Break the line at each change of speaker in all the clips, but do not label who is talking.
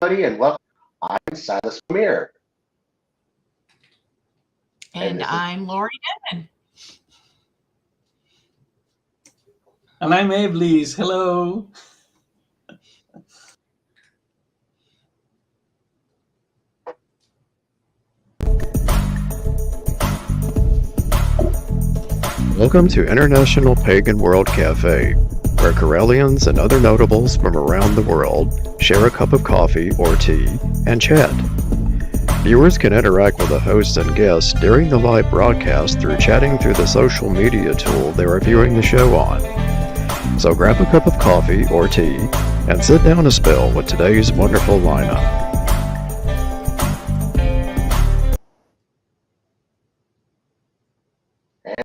everybody, and welcome. I'm Silas Premier, and
And
this is
I'm Laurie Denman.
And I'm Iblis. Hello.
Welcome to International Pagan World Cafe, where Corellians and other notables from around the world share a cup of coffee or tea and chat. Viewers can interact with the hosts and guests during the live broadcast through chatting through the social media tool they are viewing the show on. So grab a cup of coffee or tea and sit down a spell with today's wonderful lineup.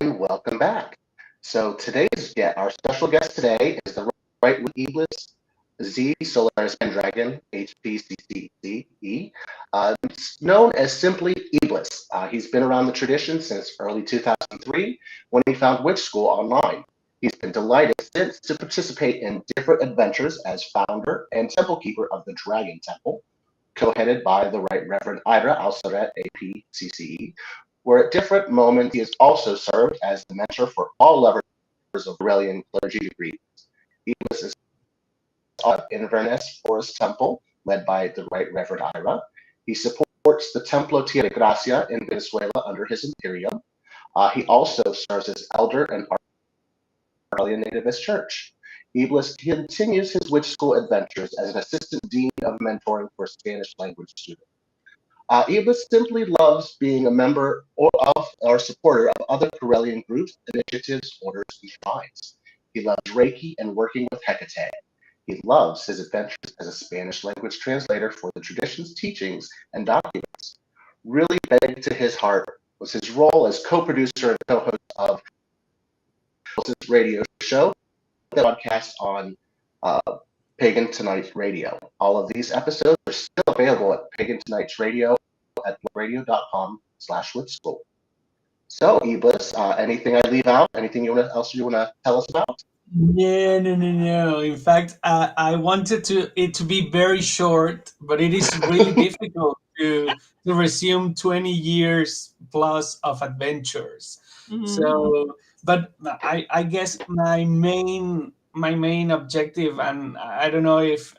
and welcome back. So our special guest today is the right with Iblis Z Solaris Pendragon HPCCE, known as simply Iblis. He's been around the tradition since early 2003 when he found Witch School online. He's been delighted since to participate in different adventures as founder and temple keeper of the Dragon Temple, co-headed by the Right Reverend Ira Al-Saret, APCCE, where at different moments he has also served as the mentor for all lovers of Aurelian clergy degrees. Iblis is of Inverness Forest Temple, led by the Right Reverend Ira. He supports the Templo Tierra Gracia in Venezuela under his Imperium. He also serves as elder and Aurelian Nativist Church. Iblis continues his Witch School adventures as an assistant dean of mentoring for Spanish language students. Iblis simply loves being a member or supporter of other Corellian groups, initiatives, orders, and shrines. He loves Reiki and working with Hecate. He loves his adventures as a Spanish language translator for the tradition's teachings and documents. Really big to his heart was his role as co-producer and co-host of his radio show that broadcasts on Pagan Tonight Radio. All of these episodes are still available at Pagan Tonight's Radio at radio.com/witschool. So, Iblis, anything I leave out? Anything else you want to tell us about?
No. In fact, I wanted it to be very short, but it is really difficult to resume 20 years plus of adventures.
Mhm.
So, but I guess my main objective, and I don't know if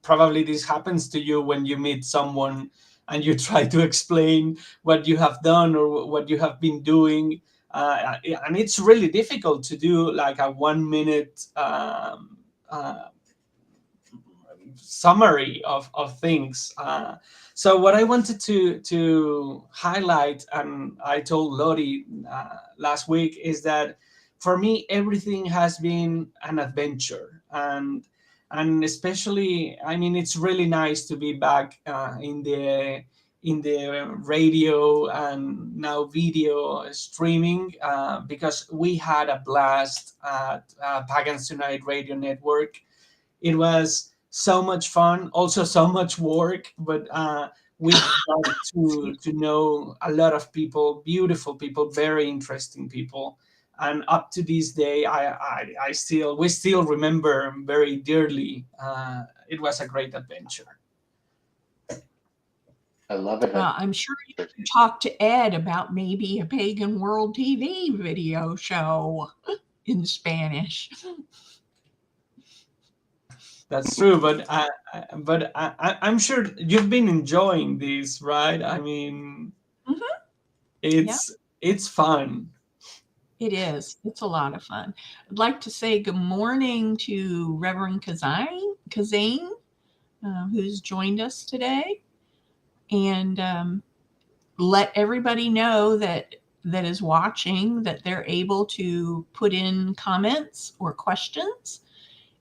probably this happens to you when you meet someone and you try to explain what you have done or what you have been doing. And it's really difficult to do like a 1 minute summary of things. So what I wanted to highlight, and I told Lottie last week, is that for me everything has been an adventure, and especially, I mean, it's really nice to be back in the radio and now video streaming, because we had a blast at Pagans Tonight Radio Network. It was so much fun, also so much work, but we got to know a lot of people, beautiful people, very interesting people. And up to this day, we still remember very dearly. It was a great adventure.
I love it.
I'm sure you can talk to Ed about maybe a Pagan World TV video show in Spanish.
That's true, but I'm sure you've been enjoying this, right? I mean, it's fun.
It is. It's a lot of fun. I'd like to say good morning to Reverend Kazane, who's joined us today, and let everybody know that is watching that they're able to put in comments or questions,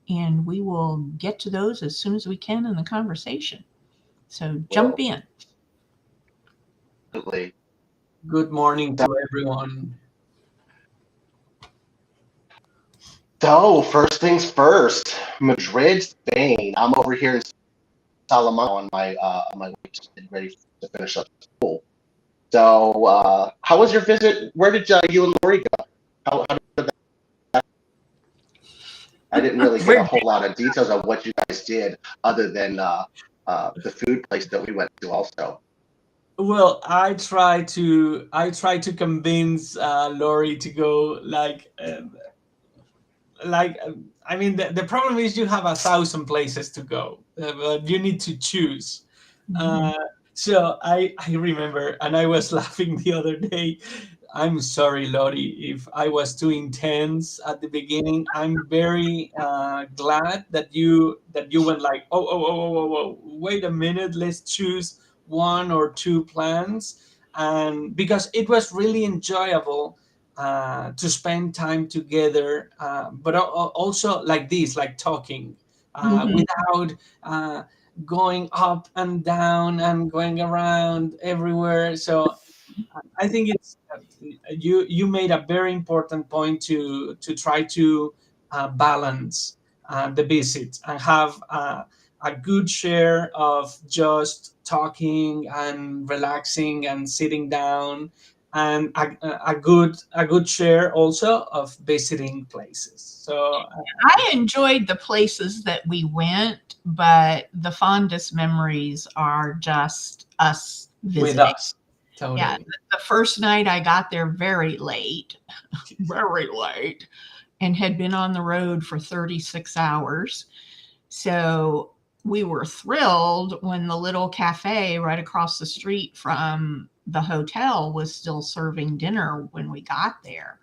and we will get to those as soon as we can in the conversation. So jump in.
Absolutely.
Good morning to everyone.
So, first things first, Madrid, Spain. I'm over here in Salamanca on my way getting ready to finish up school. So, how was your visit? Where did you and Laurie go? How did that? I didn't really get a whole lot of details of what you guys did, other than the food place that we went to also.
Well, I try to convince Laurie to go I mean the problem is you have 1,000 places to go, but you need to choose.
Mhm.
Uh, so I remember, and I was laughing the other day. I'm sorry, Lottie, if I was too intense at the beginning. I'm very glad that you went like, oh, wait a minute, let's choose one or two plans, and because it was really enjoyable to spend time together, but also like this, like talking
Mhm.
without going up and down and going around everywhere. So I think it's you made a very important point to try to balance the visit and have a good share of just talking and relaxing and sitting down, and a good share also of visiting places. So
I enjoyed the places that we went, but the fondest memories are just us
with
visiting.
us,
Yeah,
totally.
the first night I got there very late, very late, and had been on the road for 36 hours. So we were thrilled when the little cafe right across the street from the hotel was still serving dinner when we got there.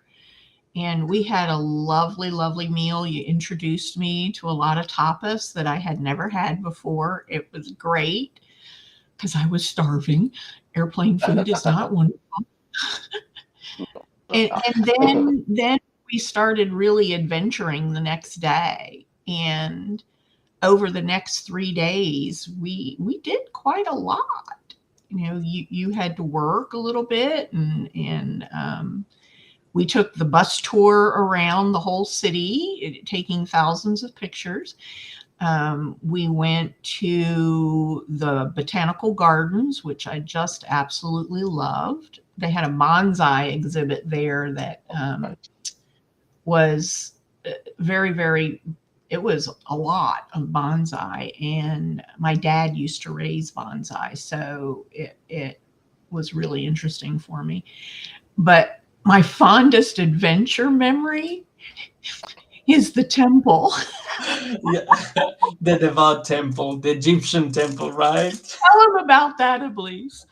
And we had a lovely, lovely meal. You introduced me to a lot of tapas that I had never had before. It was great because I was starving. Airplane food is not wonderful. And then we started really adventuring the next day. And over the next 3 days, we did quite a lot. You had to work a little bit, and we took the bus tour around the whole city, taking thousands of pictures. We went to the botanical gardens, which I just absolutely loved. They had a bonsai exhibit there that was very, very, it was a lot of bonsai. And my dad used to raise bonsai, so it was really interesting for me. But my fondest adventure memory is the temple.
Yeah, the devout temple, the Egyptian temple, right?
Tell them about that, please.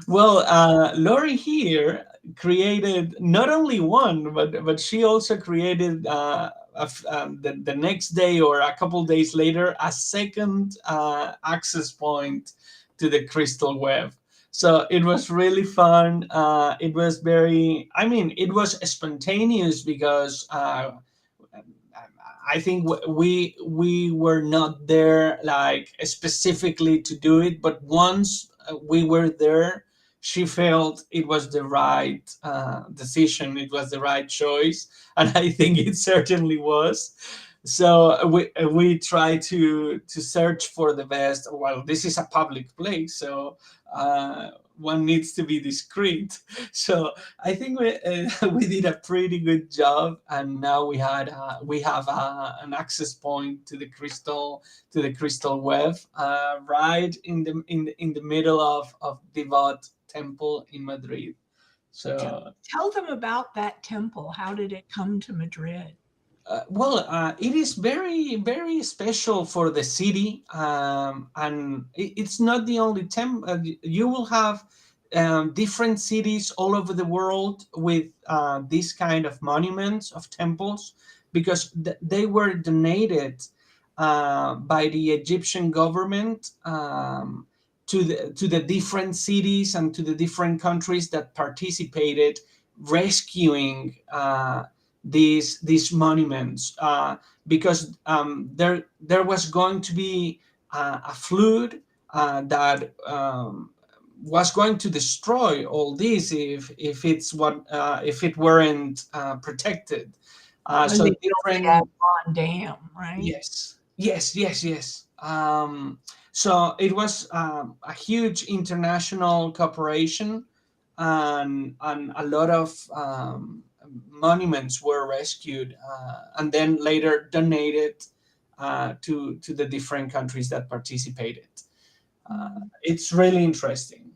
Well, Lori here created not only one, but she also created the next day or a couple days later a second access point to the crystal web. So it was really fun. It was very, I mean, it was spontaneous because I think we were not there like specifically to do it, but once we were there, she felt it was the right decision, it was the right choice, and I think it certainly was. So we try to search for the best. Well, this is a public place, so one needs to be discreet. So I think we did a pretty good job, and now we have an access point to the crystal web, right in the middle of Devout Temple in Madrid. So
Tell them about that temple. How did it come to Madrid?
well, it is very, very special for the city, and it's not the only temple. You will have different cities all over the world with these kind of monuments of temples, because they were donated by the Egyptian government to the different cities and to the different countries that participated rescuing. These monuments, because there was going to be a flood that was going to destroy all this if it weren't protected.
When
So
they built the
different.
Avon Dam, right?
Yes. So it was a huge international cooperation, and a lot of monuments were rescued, and then later donated to the different countries that participated. It's really interesting.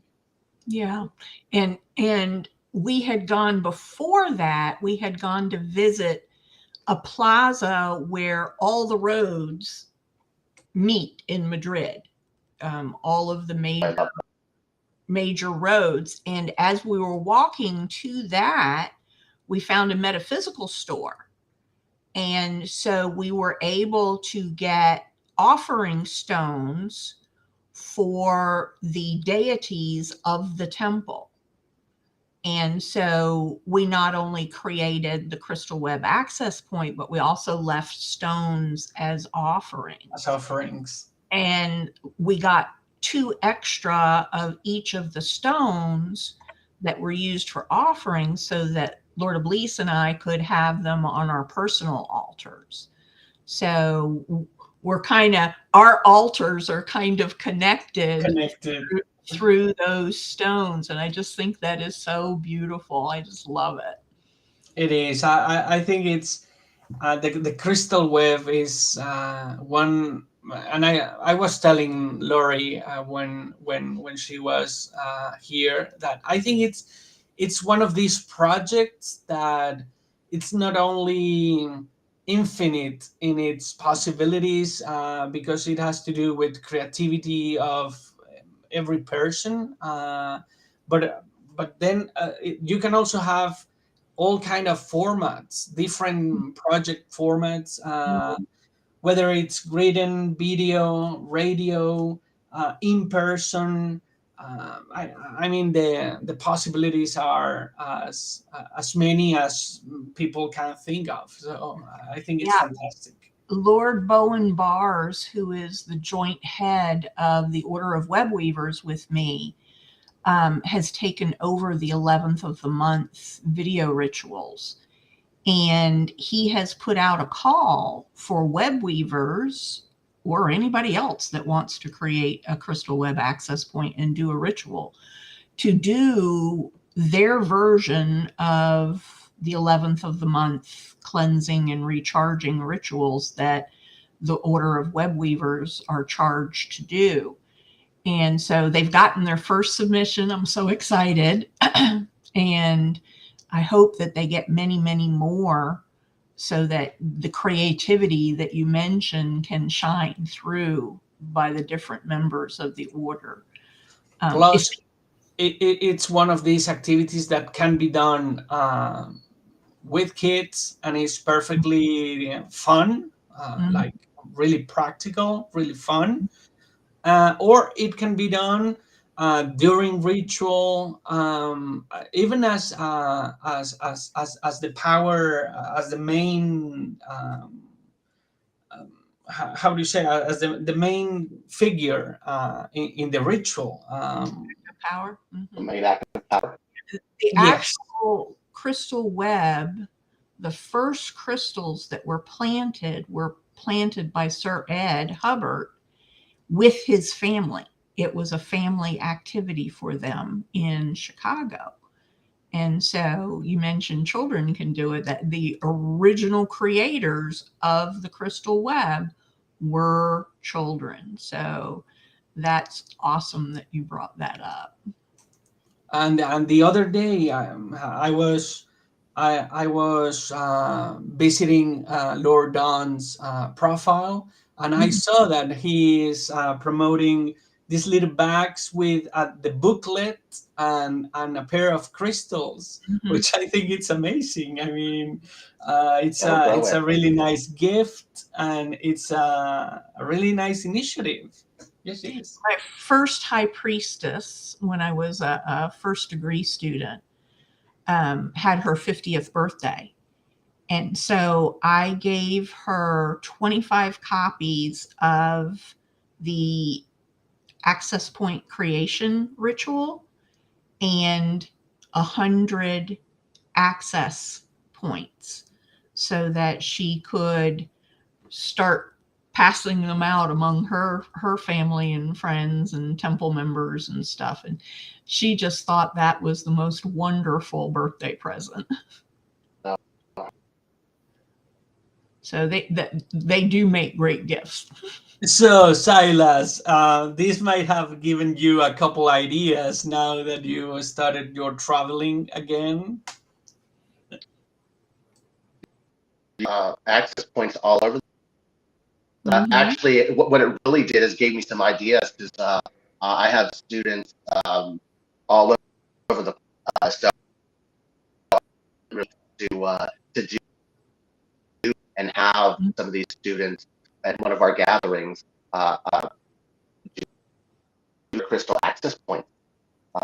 Yeah. And we had gone before that, we had gone to visit a plaza where all the roads meet in Madrid, all of the major roads. And as we were walking to that, we found a metaphysical store. And so we were able to get offering stones for the deities of the temple. And so we not only created the crystal web access point, but we also left stones as offerings. And we got 2 extra of each of the stones that were used for offerings so that Lord Iblis and I could have them on our personal altars. So our altars are kind of connected through those stones. And I just think that is so beautiful. I just love it.
It is. I think it's the crystal web is one, and I was telling Laurie when she was here that I think it's one of these projects that it's not only infinite in its possibilities because it has to do with creativity of every person, but then you can also have all kind of formats, different project formats, whether it's written, video, radio, in person. I mean, the possibilities are as many as people can think of. So I think it's fantastic.
Lord Bowen Bars, who is the joint head of the Order of Web Weavers with me, has taken over the 11th of the month video rituals. And he has put out a call for web weavers or anybody else that wants to create a crystal web access point and do a ritual to do their version of the 11th of the month cleansing and recharging rituals that the Order of Web Weavers are charged to do. And so they've gotten their first submission. I'm so excited. And I hope that they get many, many more so that the creativity that you mentioned can shine through by the different members of the order.
Plus, it's one of these activities that can be done with kids and is perfectly fun, like really practical, really fun. Or it can be done during ritual, even as the power, as the main, how do you say, as the main figure in the ritual.
Power.
The main active power.
The actual crystal web, the first crystals that were planted by Sir Ed Hubbard with his family. It was a family activity for them in Chicago. And so you mentioned children can do it, that the original creators of the crystal web were children. So that's awesome that you brought that up.
And the other day I was visiting Lord Don's profile, and I saw that he is promoting these little bags with the booklet and a pair of crystals, which I think it's amazing. I mean, it's a really nice gift, and it's a really nice initiative. Yes, it is.
My first high priestess, when I was a first degree student, had her 50th birthday. And so I gave her 25 copies of the access point creation ritual and 100 access points so that she could start passing them out among her family and friends and temple members and stuff. And she just thought that was the most wonderful birthday present. So they do make great gifts.
So, Silas, this might have given you a couple ideas now that you started your traveling again.
Access points all over.
Mhm.
Actually, what it really did is gave me some ideas, because I have students all over the so to do and have some of these students at one of our gatherings do crystal access points.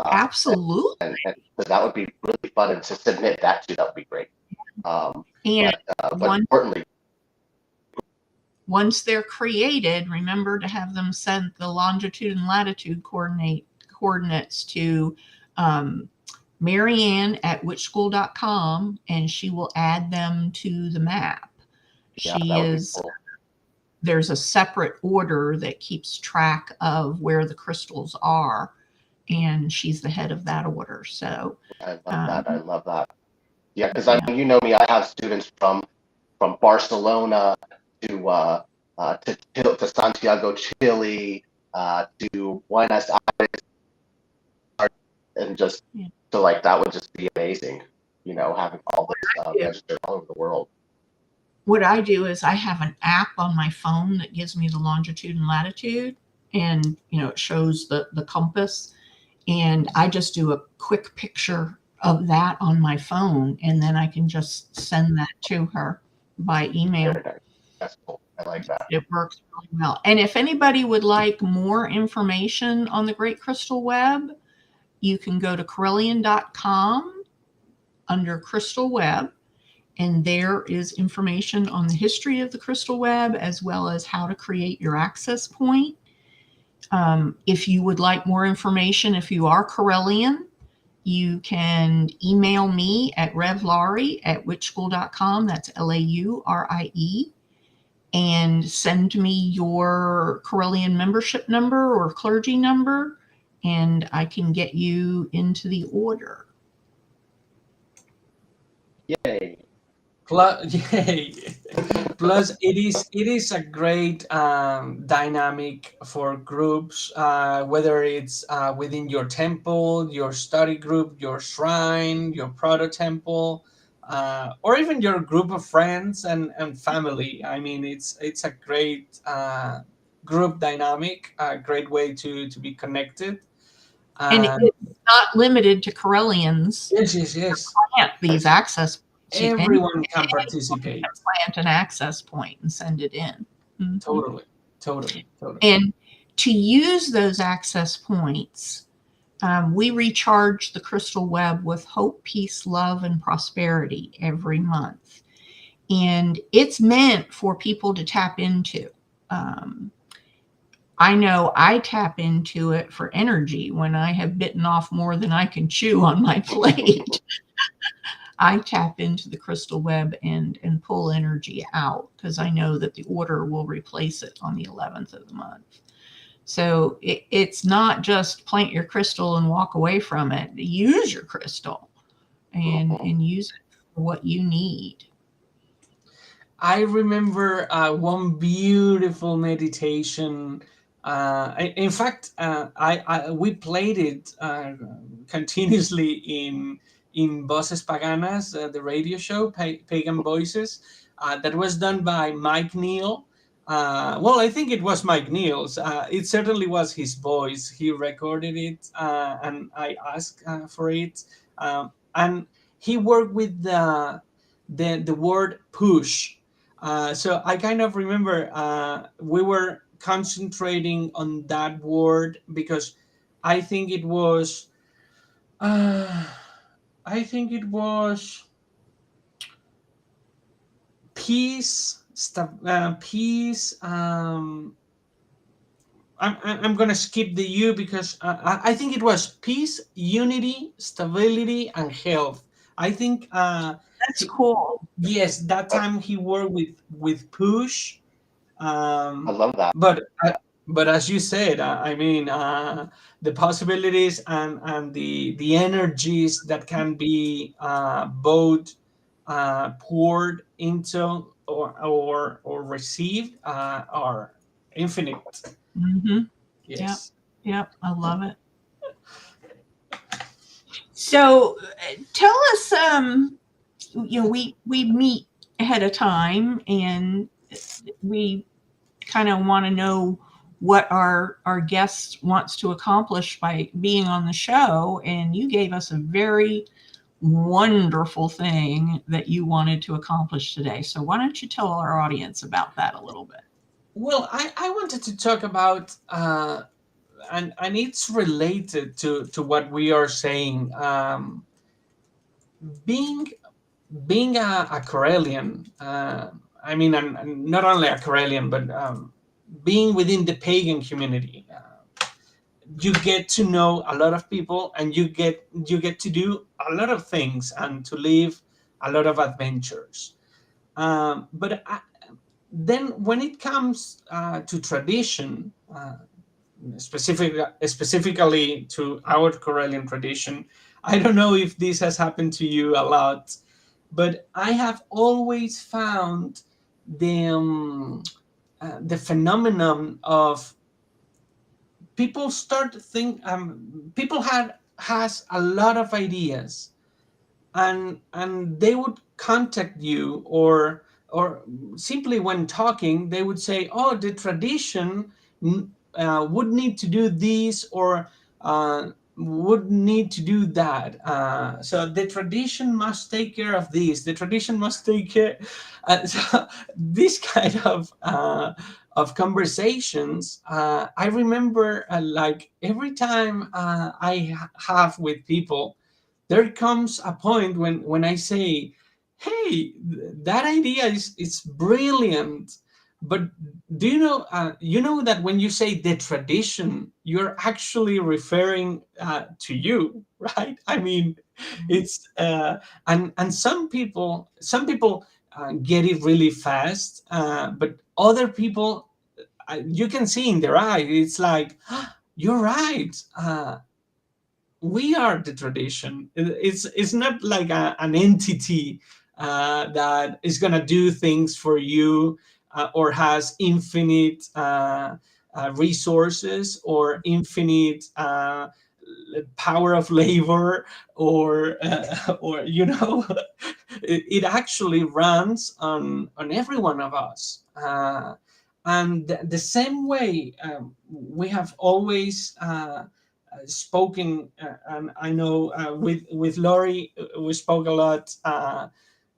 Absolutely.
And so that would be really fun, and to submit that to, that would be great.
And
but importantly,
once they're created, remember to have them send the longitude and latitude coordinates to Marianne at witchschool.com, and she will add them to the map.
yeah, cool.
There's a separate order that keeps track of where the crystals are, and she's the head of that order. So
I love that. Yeah, because I mean, you know me, I have students from Barcelona to Santiago, Chile, to Buenos Aires, and just so like that would just be amazing, having all this registered all over the world.
What I do is I have an app on my phone that gives me the longitude and latitude, and it shows the compass, and I just do a quick picture of that on my phone, and then I can just send that to her by email.
That's cool. I like that.
It works really well. And if anybody would like more information on the Great Crystal Web, you can go to Corellian.com under Crystal Web, and there is information on the history of the Crystal Web, as well as how to create your access point. If you would like more information, if you are Corellian, you can email me at Rev Laurie at witchschool.com. That's Laurie. And send me your Corellian membership number or clergy number, and I can get you into the order.
Yay.
Plus, it is a great dynamic for groups, whether it's within your temple, your study group, your shrine, your proto temple, or even your group of friends and family. I mean, it's a great group dynamic, a great way to be connected.
And it's not limited to Corellians.
Yes.
Plant these access points.
Everyone can participate.
Plant an access point and send it in. Mm-hmm.
Totally.
And to use those access points, we recharge the Crystal Web with hope, peace, love, and prosperity every month. And it's meant for people to tap into. I know I tap into it for energy when I have bitten off more than I can chew on my plate. I tap into the Crystal Web and pull energy out, because I know that the order will replace it on the 11th of the month. So it's not just plant your crystal and walk away from it. Use your crystal and use it for what you need.
I remember one beautiful meditation. In fact, we played it continuously in Voces Paganas, the radio show, Pagan Voices, that was done by Mike Neal. Well, I think it was Mike Neal's. It certainly was his voice. He recorded it, and I asked for it. And he worked with the word push. So I kind of remember we were concentrating on that word, because I think it was peace, peace. I'm gonna skip the U, because I think it was peace, unity, stability, and health. I think
that's cool.
Yes, that time he worked with push.
I love that.
But as you said, I mean, the possibilities and the energies that can be both poured into or received are infinite.
Mm-hmm.
Yes.
Yep. I love it. So tell us, we meet ahead of time, and we kind of want to know what our guest wants to accomplish by being on the show. And you gave us a very wonderful thing that you wanted to accomplish today. So why don't you tell our audience about that a little bit?
Well, I wanted to talk about and it's related to what we are saying. Being a Corellian, I mean, and not only a Corellian, but being within the pagan community, you get to know a lot of people, and you get to do a lot of things and to live a lot of adventures. But then, when it comes to tradition, specifically to our Corellian tradition, I don't know if this has happened to you a lot, but I have always found the phenomenon of people start to think, people has a lot of ideas, and they would contact you, or simply when talking they would say, oh, the tradition would need to do this, or would need to do that, so the tradition must take care of this, the tradition must take care, so this kind of conversations, I remember, like every time I have with people, there comes a point when I say, hey, that idea is brilliant, but do you know that when you say the tradition, you're actually referring to you, right? I mean, it's and some people get it really fast, but other people, you can see in their eye, it's like, you're right, we are the tradition. It's not like an entity that is gonna do things for you, or has infinite resources, or infinite power of labor, or it actually runs on every one of us. And the same way, we have always spoken, and I know with Laurie, we spoke a lot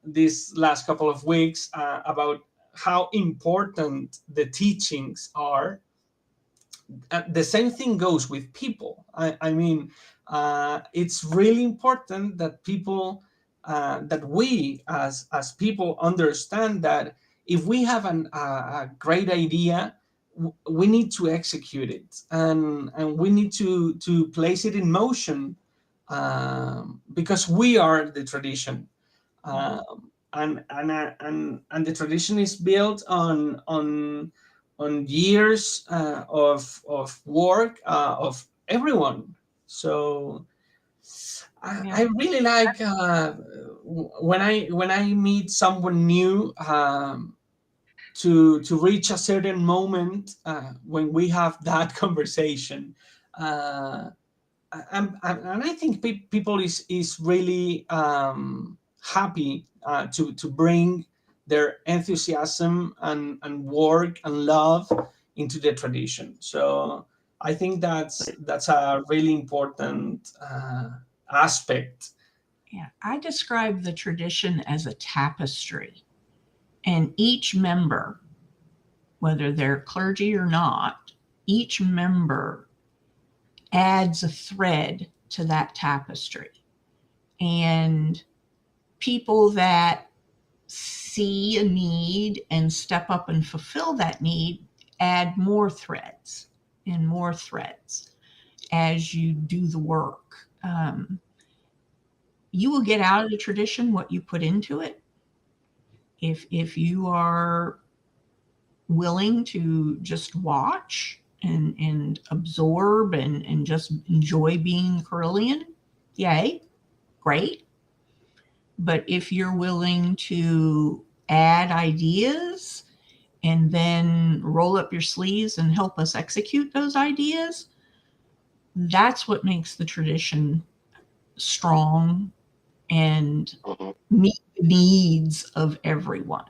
these last couple of weeks about how important the teachings are. The same thing goes with people. I mean, it's really important that people, that we as people understand that if we have a great idea, we need to execute it, and we need to place it in motion, because we are the tradition, and the tradition is built on years of work of everyone. So I really like when I meet someone new, to reach a certain moment when we have that conversation, and I think people is really happy to bring their enthusiasm and work and love into the tradition. So I think that's a really important aspect.
Yeah, I describe the tradition as a tapestry, and each member, whether they're clergy or not, each member adds a thread to that tapestry. And people that see a need and step up and fulfill that need add more threads and more threads as you do the work. You will get out of the tradition what you put into it. If you are willing to just watch and absorb and just enjoy being Carillion, yay, great. But if you're willing to add ideas and then roll up your sleeves and help us execute those ideas, that's what makes the tradition strong and meet the needs of everyone.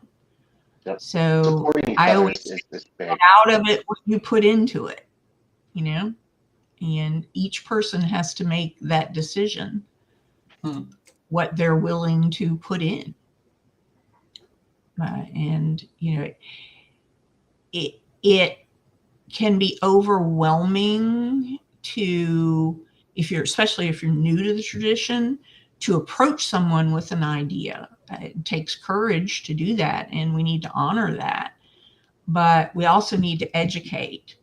Yep.
So
Supporting each
I
other
always
is
get
big.
out of it what you put into it, you know, and each person has to make that decision, what they're willing to put in. And, you know, it can be overwhelming to, especially if you're new to the tradition, to approach someone with an idea. It takes courage to do that, and we need to honor that. But we also need to educate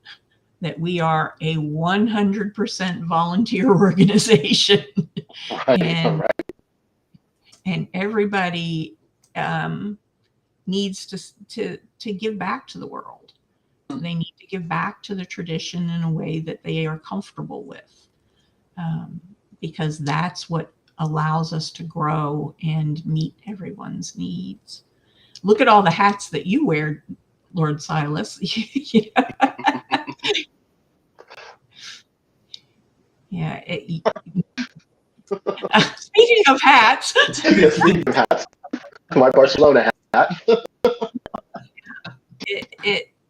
that we are a 100% volunteer organization.
Right.
And everybody needs to give back to the world. They need to give back to the tradition in a way that they are comfortable with, because that's what allows us to grow and meet everyone's needs. Look at all the hats that you wear, Lord Silas. Yeah. Speaking of hats.
Speaking of hats, my Barcelona hat.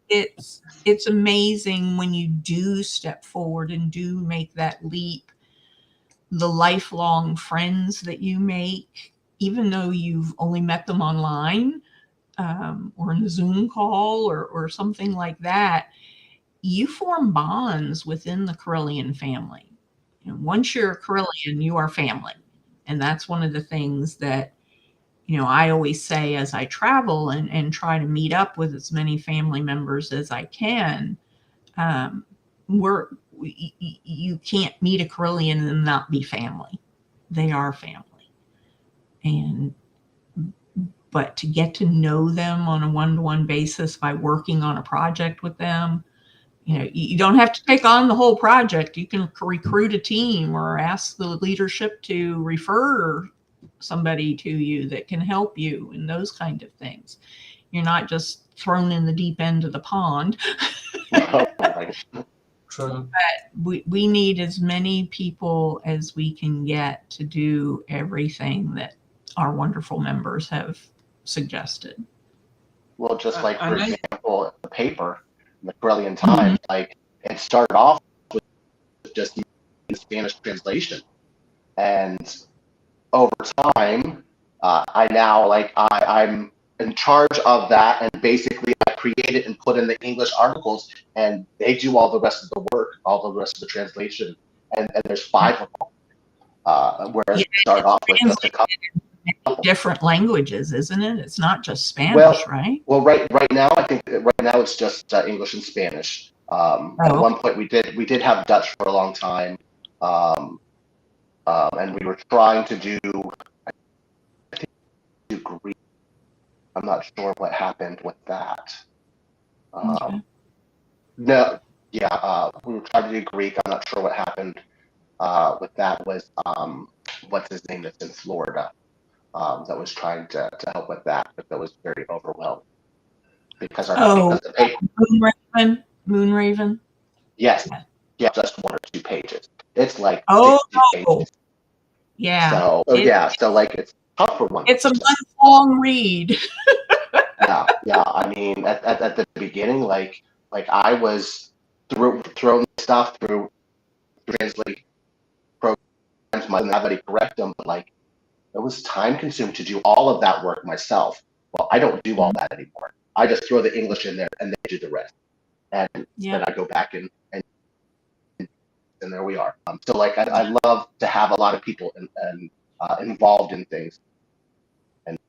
It's amazing when you do step forward and do make that leap, the lifelong friends that you make, even though you've only met them online or in a Zoom call or something like that, you form bonds within the Correllian family. And once you're a Correllian, you are family. And that's one of the things that, you know, I always say as I travel and try to meet up with as many family members as I can. You can't meet a Correllian and not be family. They are family. But to get to know them on a one-to-one basis by working on a project with them, you know, you don't have to take on the whole project. You can recruit a team or ask the leadership to refer somebody to you that can help you and those kind of things. You're not just thrown in the deep end of the pond.
True.
But we need as many people as we can get to do everything that our wonderful members have suggested.
Well, just like, for example, the paper, the Correllian Times, like, it started off with just the Spanish translation. And over time, I'm in charge of that, and basically I create it and put in the English articles, and they do all the rest of the work, all the rest of the translation. And there's 5 of them, whereas it started off with just a couple.
Different languages, isn't it? It's not just Spanish, right?
Well, right now, I think right now it's just English and Spanish. At one point, we did have Dutch for a long time, and we were trying to do Greek. I'm not sure what happened with that.
Okay.
No, yeah, we were trying to do Greek. I'm not sure what happened with that. Was what's his name that's in Florida that was trying to help with that, but that was very overwhelmed because because the paper.
Moonraven.
Yes, yeah, just 1 or 2 pages. It's like 60 pages.
Yeah.
So so like it's tough for one.
It's a month-long read.
Yeah. I mean, at the beginning, like I was throwing stuff through translate programs, I didn't have anybody correct them, but like it was time consuming to do all of that work myself. Well, I don't do all that anymore. I just throw the English in there and they do the rest. And then I go back and there we are. So like I love to have a lot of people involved in things. And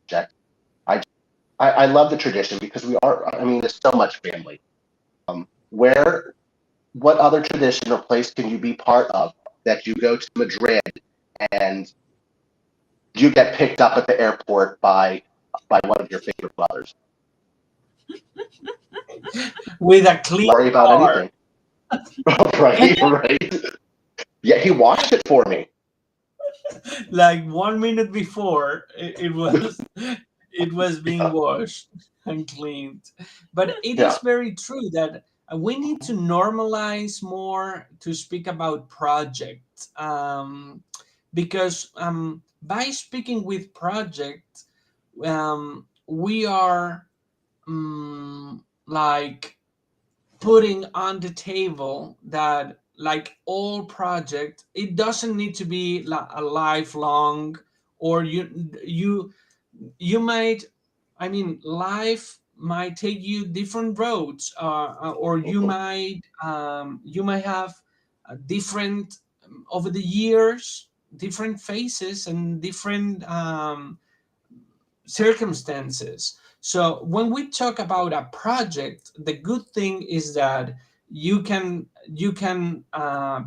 I love the tradition because we are. I mean, there's so much family. What other tradition or place can you be part of that you go to Madrid and you get picked up at the airport by one of your favorite brothers?
With a clean
worry about
car.
Anything. Right. Yeah, he washed it for me.
Like 1 minute before, it it was being washed and cleaned. But it
Yeah.
is very true that we need to normalize more to speak about projects, because by speaking with projects, we are like putting on the table that like all project, it doesn't need to be a lifelong, or you might, I mean, life might take you different roads, or you might have different, over the years, different phases and different circumstances. So when we talk about a project, the good thing is that you can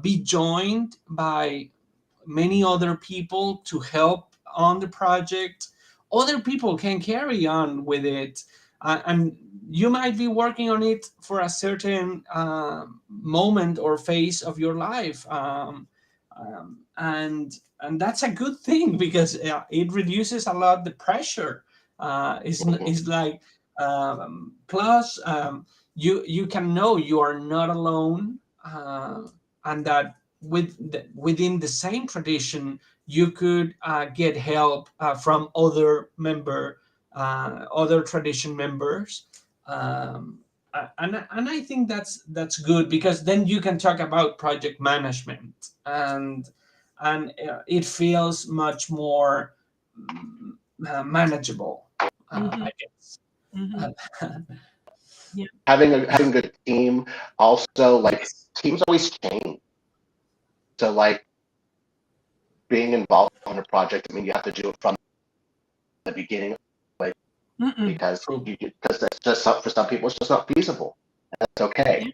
be joined by many other people to help on the project. Other people can carry on with it, and you might be working on it for a certain moment or phase of your life, and that's a good thing because it reduces a lot the pressure. It's like, plus, you can know you are not alone, and that within the same tradition you could get help from other tradition members, and I think that's good, because then you can talk about project management, and it feels much more manageable, I guess.
Yeah.
Having a good team. Also, like, teams always change. So, like, being involved in a project, I mean, you have to do it from the beginning, like, because that's just for some people, it's just not feasible. And that's okay.
Yeah.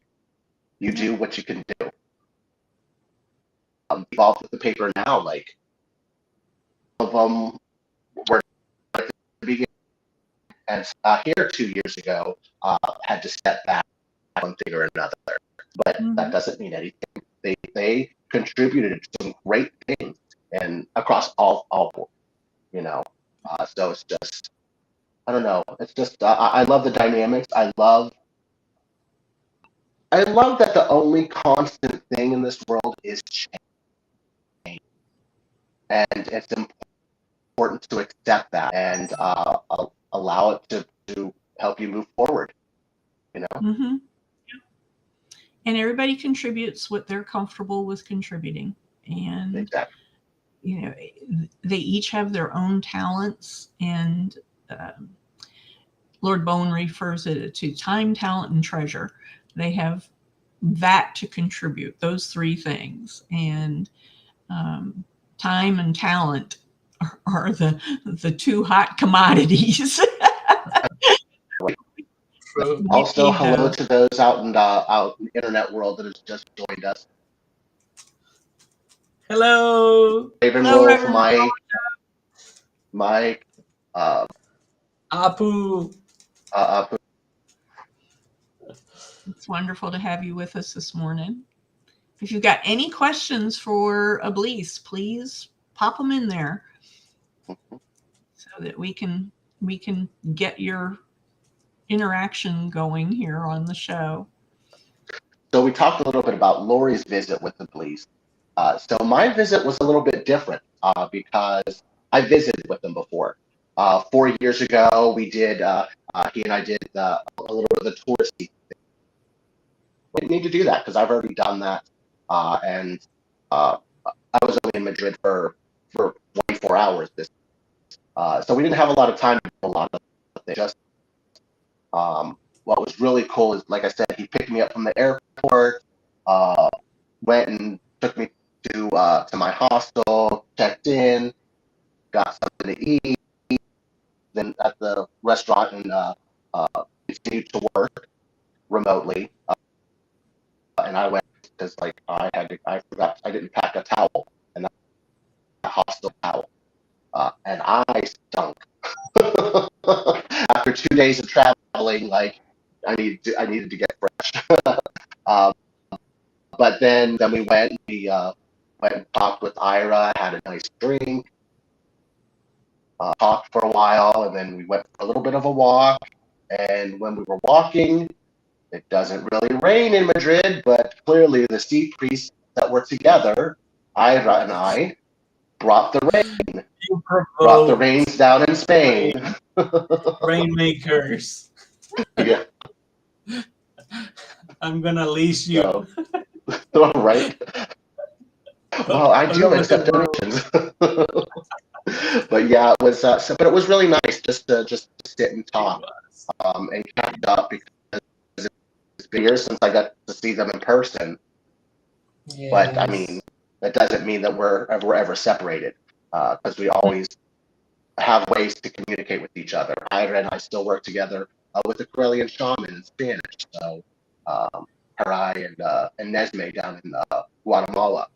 You do what you can do. Involved with the paper now, like, some of them were at the beginning, and here 2 years ago, had to step back one thing or another. But that doesn't mean anything. They contributed some great things and across all boards, you know. So it's just, I don't know. It's just, I love the dynamics. I love that the only constant thing in this world is change, and it's important to accept that and allow it to help you move forward. You know.
And everybody contributes what they're comfortable with contributing, and
Exactly.
you know, they each have their own talents, and Lord Bowen refers it to time, talent, and treasure. They have that to contribute, those three things, and time and talent are the two hot commodities.
Also, hello to those out in the internet world that has just joined us.
Hello.
Raven
Hello,
Wolf,
Reverend
Mike,
Apu.
It's wonderful to have you with us this morning. If you've got any questions for Iblis, please pop them in there so that we can get your interaction going here on the show.
So we talked a little bit about Laurie's visit with the police. So my visit was a little bit different because I visited with them before. 4 years ago, we did, he and I did a little bit of the touristy thing. We didn't need to do that because I've already done that. And I was only in Madrid for 24 hours. So we didn't have a lot of time to do a lot of things. Just what was really cool is, like I said, he picked me up from the airport, went and took me to my hostel, checked in, got something to eat, then at the restaurant, and continued to work remotely. And I went because, like, I forgot, I didn't pack a towel, and a hostel towel, and I stunk. After 2 days of traveling, like, I needed to get fresh. But then we went and talked with Ira, had a nice drink, talked for a while, and then we went for a little bit of a walk. And when we were walking, it doesn't really rain in Madrid, but clearly the sea priests that were together, Ira and I, brought the rain.
You
Brought the
provoked
rains down in Spain.
rainmakers.
Yeah.
I'm gonna leash you.
So, right. Well, I
All
do
over the
accept
world.
donations. But yeah, it was. But it was really nice just to sit and talk and catch up, because it's been years since I got to see them in person.
Yes.
But I mean, that doesn't mean that we're ever separated, because we always have ways to communicate with each other. Ira and I still work together with the Corellian shaman in Spanish. So Harai and Nesme down in Guatemala.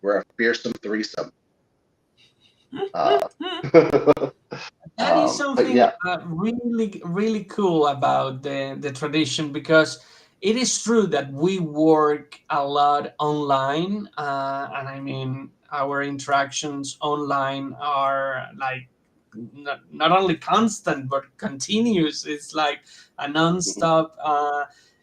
We're a fearsome threesome.
That is
But
something
yeah,
really, really cool about the tradition, because it is true that we work a lot online, and I mean our interactions online are like not only constant but continuous. It's like a non-stop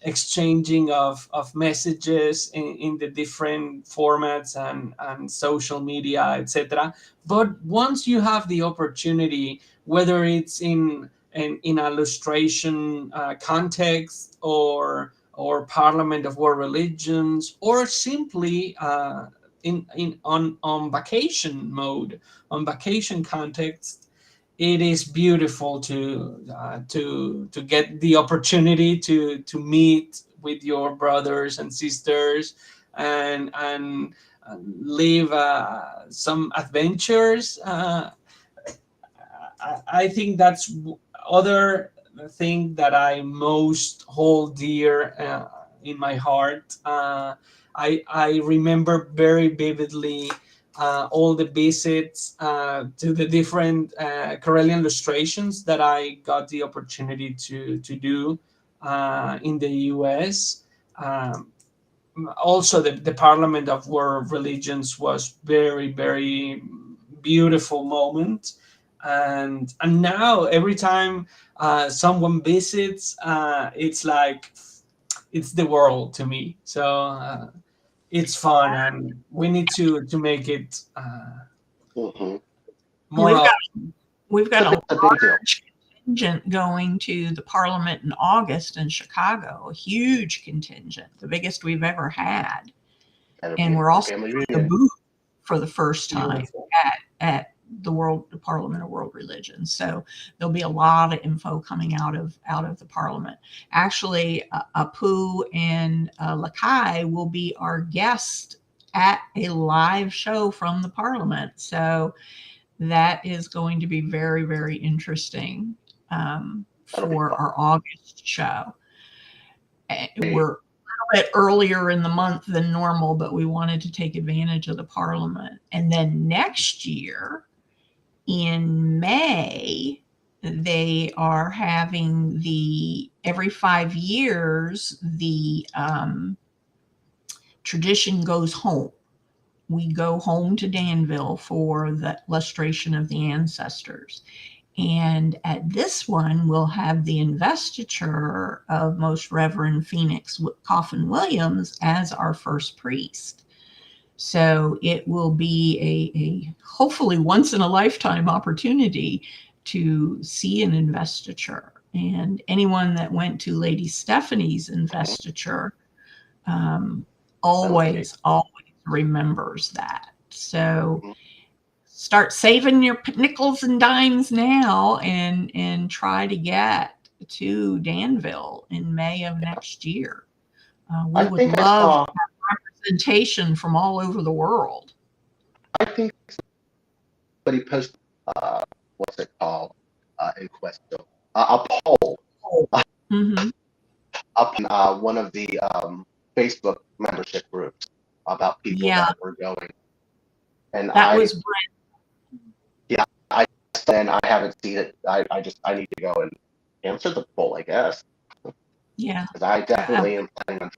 exchanging of messages in the different formats and social media, etc. But once you have the opportunity, whether it's in an illustration context, or Parliament of World Religions, or simply in on vacation mode, on vacation context, it is beautiful to get the opportunity to meet with your brothers and sisters, and live some adventures. I think that's other thing that I most hold dear in my heart. I remember very vividly all the visits to the different Corellian illustrations that I got the opportunity to do in the US. Um, Also, the Parliament of World Religions was very, very beautiful moment. And now every time someone visits, it's like it's the world to me. So it's fun, and we need to make it
mhm.
more
We've got
often.
we've got a
It's a big deal.
large contingent going to the Parliament in August in Chicago. A huge contingent, the biggest we've ever had, and we're also
Family
doing a
reunion.
booth for the first time
Beautiful.
at the Parliament of World Religion. So there'll be a lot of info coming out of the Parliament. Actually, Apu and Lakai will be our guest at a live show from the Parliament. So that is going to be very, very interesting
That'll be
for
fun.
our August show.
Great.
We're a little bit earlier in the month than normal, but we wanted to take advantage of the Parliament. And then next year, in May, they are having every 5 years, the tradition goes home. We go home to Danville for the lustration of the ancestors. And at this one, we'll have the investiture of Most Reverend Phoenix Coffin Williams as our first priest. So it will be a hopefully once in a lifetime opportunity to see an investiture. And anyone that went to Lady Stephanie's investiture always remembers that. So start saving your nickels and dimes now and try to get to Danville in May of next year. We
I
would
think I
love
saw.
representation from all over the world.
I think somebody posted. What's it called? In Questo, a poll
Mm-hmm.
up in one of the Facebook membership groups about people
Yeah,
that were going, and
that was
and I haven't seen it. I need to go and answer the poll, I guess,
yeah.
because I definitely am planning on.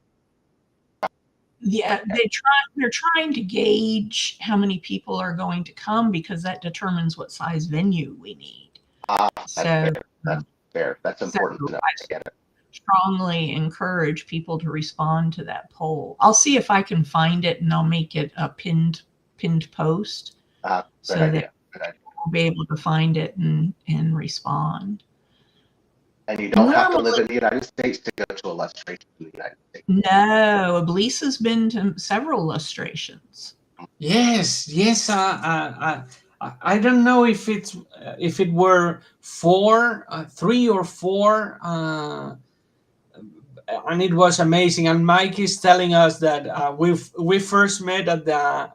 Yeah, they're trying to gauge how many people are going to come because that determines what size venue we need.
That's
So,
fair. That's fair. That's
so
important to know.
I
I get it.
strongly encourage people to respond to that poll. I'll see if I can find it and I'll make it a pinned post
Good
so
idea.
that
Good idea.
we'll be able to find it and respond.
And you don't have to live
Normally,
in the United States to go to a lustration in the United States.
no, Lisa's been to several illustrations.
Yes, yes. I don't know if it were 3 or 4, and it was amazing. And Mike is telling us that we first met at the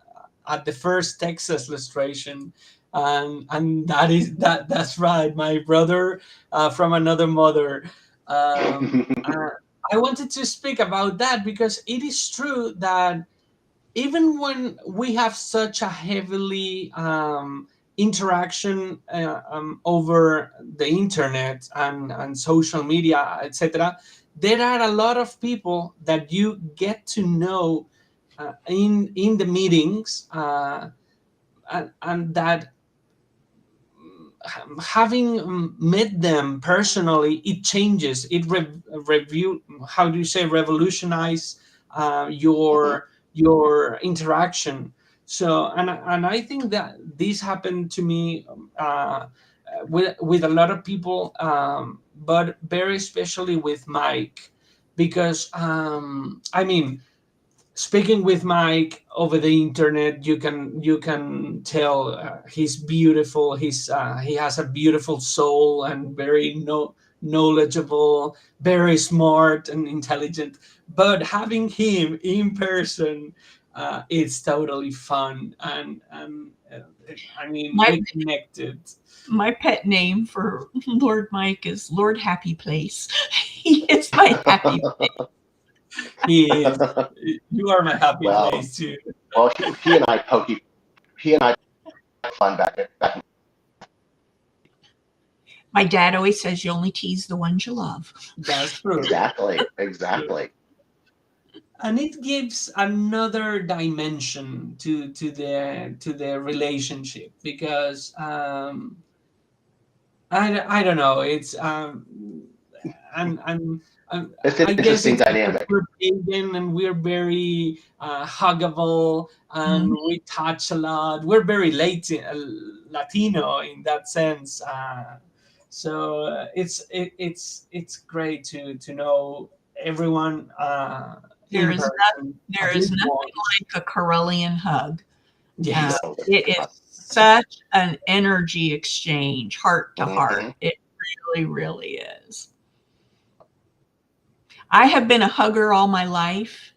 first Texas illustration, and that's right. My brother from another mother. I wanted to speak about that because it is true that even when we have such a heavily interaction over the internet and social media, etc., there are a lot of people that you get to know in the meetings, and that having met them personally, it changes. It review. How do you say revolutionize your interaction? So, and I think that this happened to me with a lot of people, but very especially with Mike, because I mean, speaking with Mike over the internet, you can tell he's beautiful. He has a beautiful soul and very knowledgeable, very smart and intelligent. But having him in person, it's totally fun, and I mean, we connected.
My pet name for Lord Mike is Lord Happy Place. He is my happy place.
He is. You are my happy
Well,
place too.
well, he and I had fun back.
My dad always says you only tease the ones you love.
That's true.
Exactly.
And it gives another dimension to the relationship, because I don't know, it's and
It's an
I guess
interesting
it's because
dynamic.
we're pagan and we're very huggable, and we touch a lot. We're very Latino in that sense. So it's great to know everyone
There
in
is
person.
there
at
is
least
nothing
once.
like a Corellian hug.
Yes.
No,
It is such an energy exchange, heart to heart.
Mhm.
It really, really is. I have been a hugger all my life,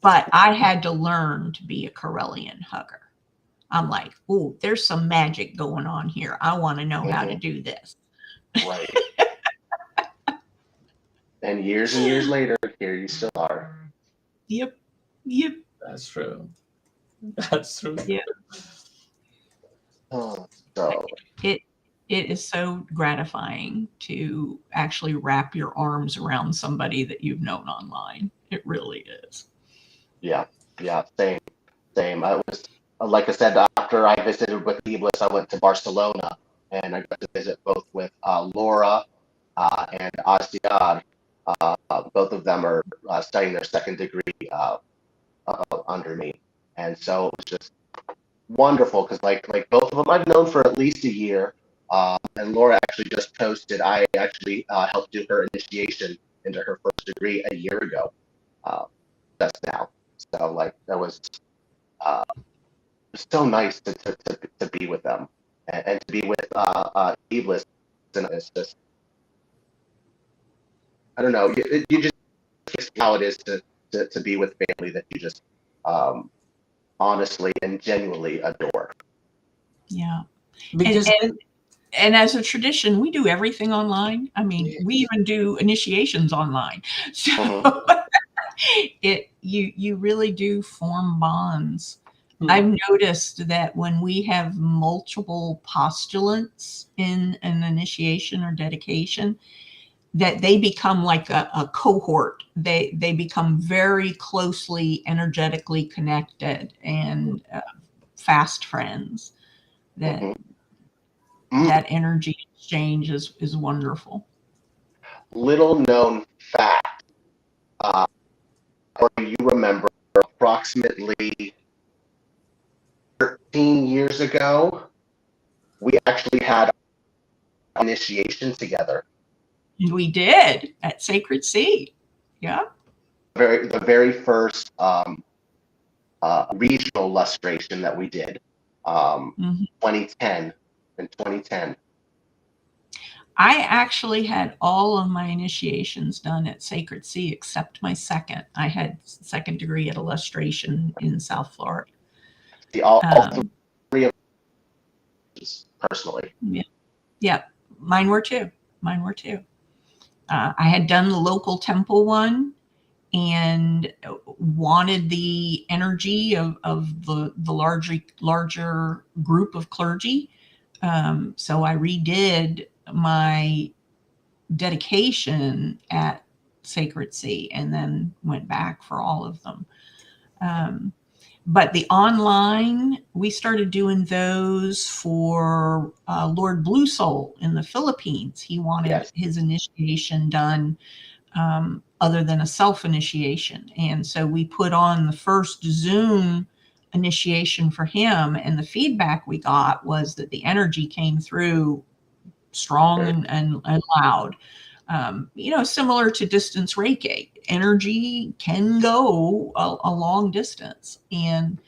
but I had to learn to be a Corellian hugger. I'm like, oh, there's some magic going on here. I want to know how to do this.
Right. And years later, here you still are.
Yep.
That's true. That's true.
Yeah.
Oh, so
It is so gratifying to actually wrap your arms around somebody that you've known online. It really is.
yeah, same. I was like I said, after I visited with Iblis, I went to Barcelona and I got to visit both with Laura and Asiar. Both of them are studying their second degree under me, and so it was just wonderful because like both of them I've known for at least a year. And Laura actually just posted. I actually helped do her initiation into her first degree a year ago, just now. So like that was so nice to be with them and to be with Iblis. And it's just I don't know. You just how it is to be with family that you just honestly and genuinely adore.
Yeah.
Because
And as a tradition, we do everything online. I mean, we even do initiations online. So you really do form bonds. I've noticed that when we have multiple postulants in an initiation or dedication, that they become like a cohort. They become very closely energetically connected and fast friends. That that energy exchange is wonderful.
Little known fact, or you remember, approximately 13 years ago, we actually had initiation together.
And we did at Sacred Sea. Yeah.
The very first regional lustration that we did, 2010. In 2010.
I actually had all of my initiations done at Sacred Sea except my second. I had second degree at illustration in South Florida.
All three of us personally.
Yeah, mine were too. I had done the local temple one and wanted the energy of the larger group of clergy. So I redid my dedication at Sacred Sea and then went back for all of them. But the online, we started doing those for Lord Blue Soul in the Philippines. He wanted his initiation done other than a self-initiation. And so we put on the first Zoom initiation for him. And the feedback we got was that the energy came through strong and loud. Similar to distance Reiki, energy can go a long distance. And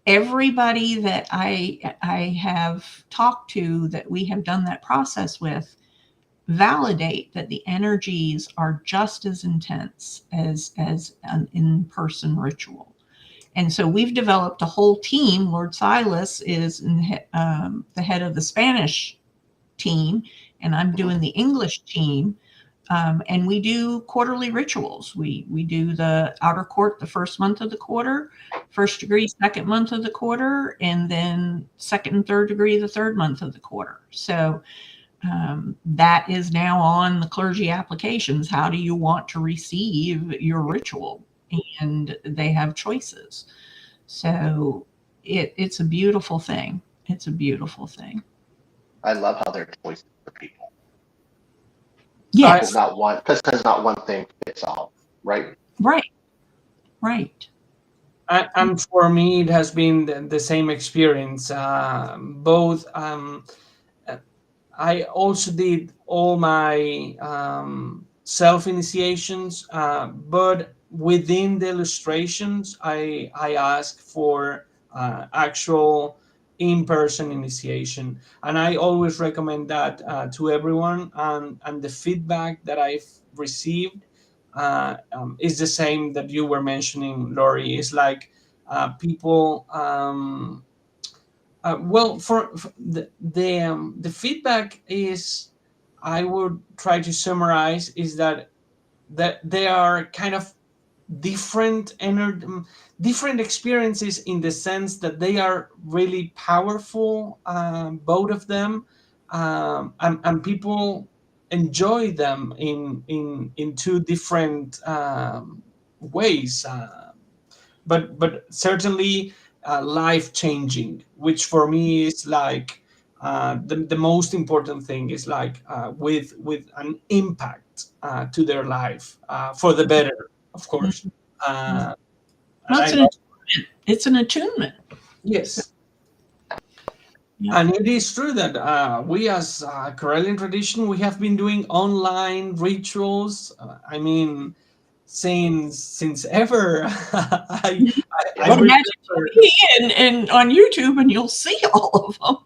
everybody that I have talked to that we have done that process with validate that the energies are just as intense as an in-person ritual. And so we've developed a whole team. Lord Silas is the head of the Spanish team, and I'm doing the English team. And we do quarterly rituals. We do the outer court the first month of the quarter, first degree second month of the quarter, and then second and third degree the third month of the quarter. So that is now on the clergy applications. How do you want to receive your ritual? And they have choices. So it's a beautiful thing. It's a beautiful thing.
I love how there are choices for people.
Yes.
Because not one thing fits all, right?
Right.
And for me, it has been the same experience. Both. I also did all my self-initiations, but within the illustrations, I asked for actual in-person initiation, and I always recommend that to everyone. And the feedback that I've received is the same that you were mentioning, Laurie. It's like people. For the feedback is, I would try to summarize, is that they are kind of different experiences in the sense that they are really powerful, both of them, and people enjoy them in two different ways. But certainly life-changing, which for me is like the most important thing, is like with an impact to their life for the better, of course.
It's an attunement.
Yes.
Yeah.
And it is true that we as Karelian tradition, we have been doing online rituals. I mean, since ever. I
and on YouTube, and you'll see all of them.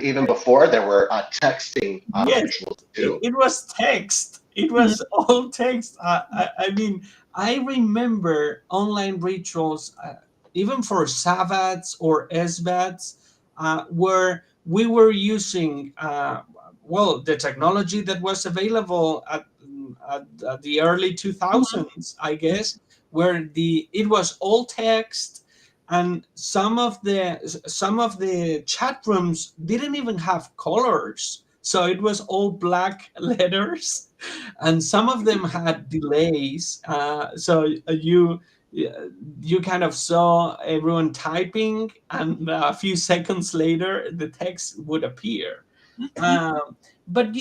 Even before, there were texting rituals too.
It was text. It was all text. I mean, I remember online rituals, even for Sabbats or Esbats, where we were using the technology that was available at the early 2000s, I guess, where it was all text, and some of the chat rooms didn't even have colors. So it was all black letters, and some of them had delays. So you kind of saw everyone typing, and a few seconds later, the text would appear. But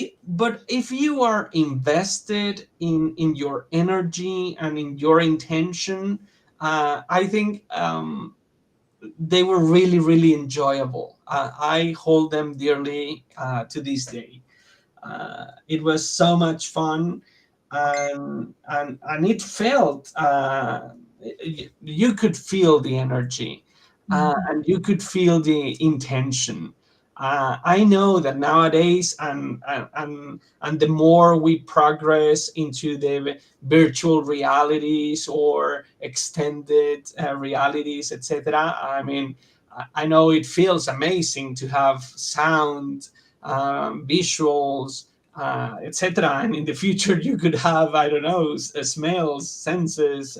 if you are invested in your energy and in your intention, I think they were really, really enjoyable. I hold them dearly to this day. It was so much fun, and it felt you could feel the energy, and you could feel the intention. I know that nowadays, and the more we progress into the virtual realities or extended realities, etc. I mean, I know it feels amazing to have sound, visuals, etc. And in the future, you could have, I don't know, smells, senses,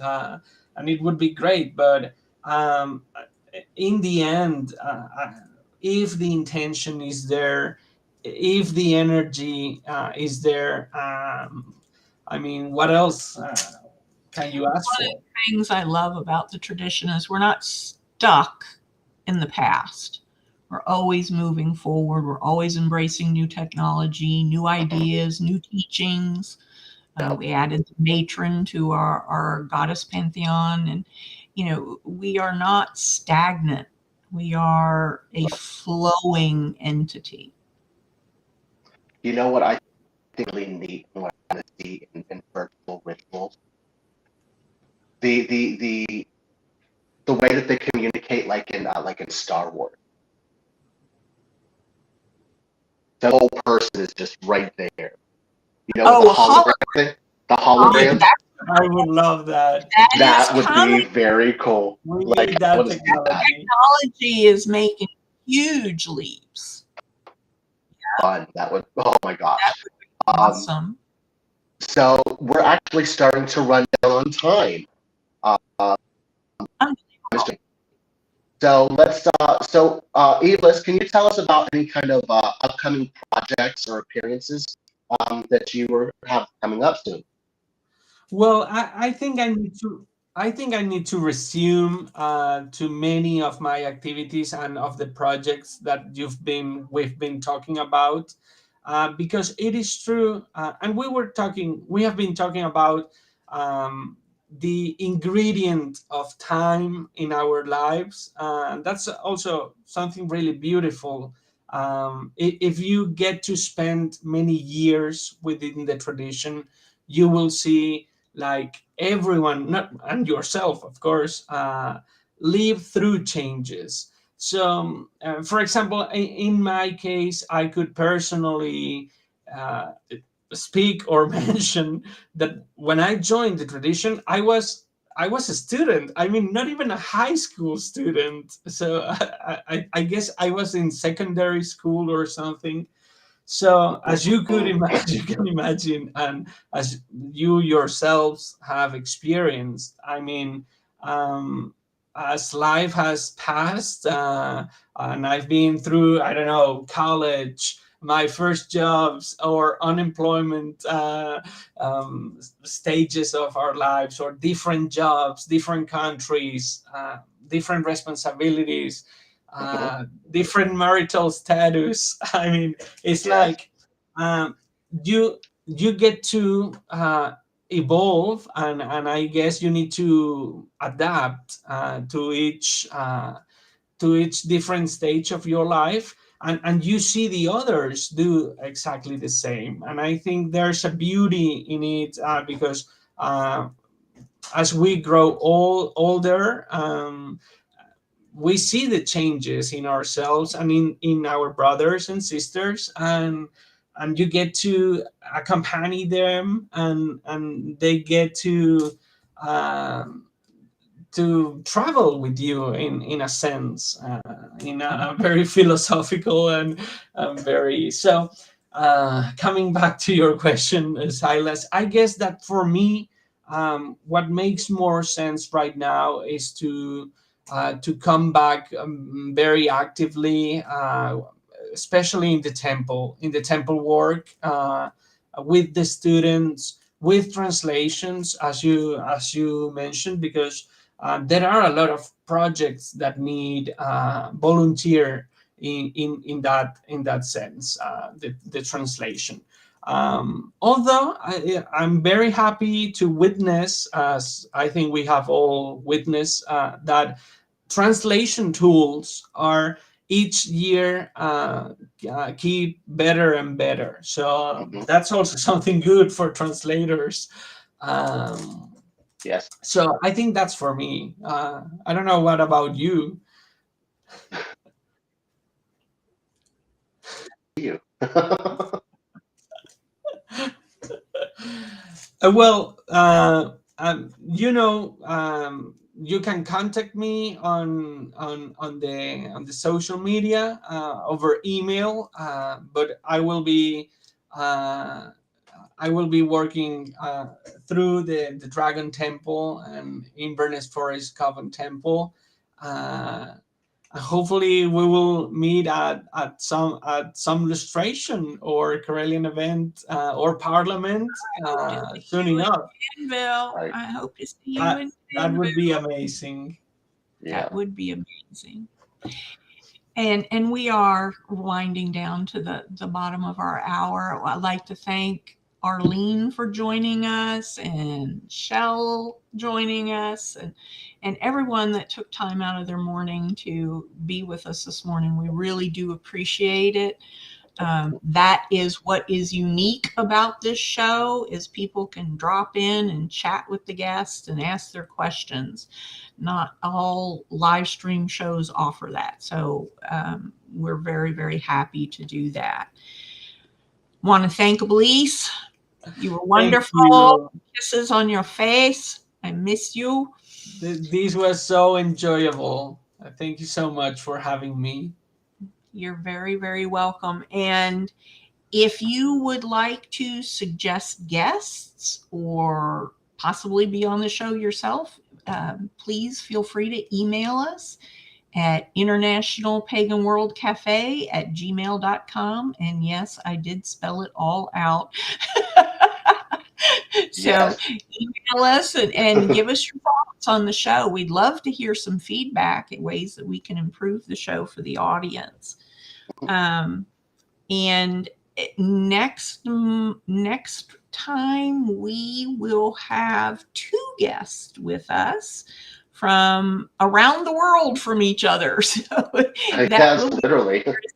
and it would be great. But in the end, if the intention is there, if the energy is there, I mean, what else can you ask
One
for?
of the things I love about the tradition is we're not stuck in the past. We're always moving forward. We're always embracing new technology, new ideas, new teachings. We added the matron to our goddess pantheon. And, we are not stagnant. We are a flowing entity.
You know what I think really neat and what I want to see in virtual rituals? The way that they communicate, like in Star Wars. The whole person is just right there. You know, with the hologram thing? The hologram?
I would love that.
That would be very cool.
We
Like,
need that
what is
technology.
Technology is making huge leaps.
fun? That would, oh my gosh.
That would be awesome.
So we're actually starting to run down on time. So let's, Elis, can you tell us about any kind of upcoming projects or appearances that you have coming up soon?
Well, I think I need to resume to many of my activities and of the projects that we've been talking about, because it is true, and we have been talking about the ingredient of time in our lives. That's also something really beautiful. If you get to spend many years within the tradition, you will see, like, everyone, not and yourself, of course, live through changes. So, for example, in my case, I could personally speak or mention that when I joined the tradition, I was a student. I mean, not even a high school student. So I guess I was in secondary school or something. So, as you could imagine, you can imagine, and as you yourselves have experienced, I mean, as life has passed, and I've been through, I don't know, college, my first jobs, or unemployment stages of our lives, or different jobs, different countries, different responsibilities, different marital status. I mean, it's like, you get to evolve, and I guess you need to adapt to each different stage of your life, and you see the others do exactly the same. And I think there's a beauty in it, because as we grow older, we see the changes in ourselves and in our brothers and sisters, and you get to accompany them, and they get to travel with you in a sense, in a very philosophical and very so. Coming back to your question, Silas, I guess that for me, what makes more sense right now is to come back very actively, especially in the temple work, with the students, with translations, as you mentioned, because there are a lot of projects that need volunteer in that sense, the translation. Although I'm very happy to witness, as I think we have all witnessed, that translation tools are each year keep better and better. So
Mhm.
that's also something good for translators.
Yes.
So I think that's for me. I don't know what about you.
You.
Well, you can contact me on the social media over email, but I will be working through the Dragon Temple and Inverness Forest Coven Temple. Hopefully, we will meet at some illustration or Karelian event or Parliament soon enough.
Danville.
Right.
I hope to see you
That
in
that
Danville.
would be amazing.
Yeah.
That would be amazing. And we are winding down to the bottom of our hour. I'd like to thank Arlene for joining us, and Shell joining us, and everyone that took time out of their morning to be with us this morning. We really do appreciate it. That is what is unique about this show, is people can drop in and chat with the guests and ask their questions. Not all live stream shows offer that. So we're very, very happy to do that. Want to thank Elise. You were
Thank
wonderful.
you.
Kisses on your face. I miss you.
This was so enjoyable. Thank you so much for having me.
You're very, very welcome. And if you would like to suggest guests or possibly be on the show yourself, please feel free to email us at internationalpaganworldcafe@gmail.com. And yes, I did spell it all out. So
Yes.
email us and give us your thoughts on the show. We'd love to hear some feedback in ways that we can improve the show for the audience. And next time we will have two guests with us from around the world from each other. So that
Yes,
will be
literally.
interesting.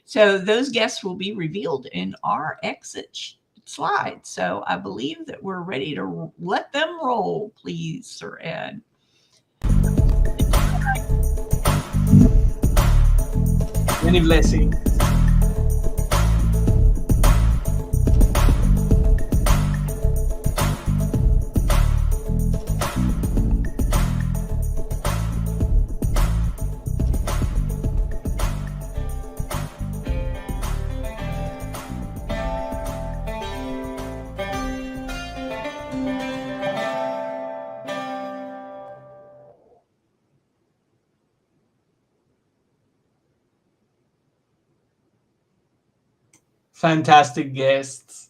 So those guests will be revealed in our exit slide. So I believe that we're ready to let them roll, please, Sir Ed.
Many blessings. Fantastic guests.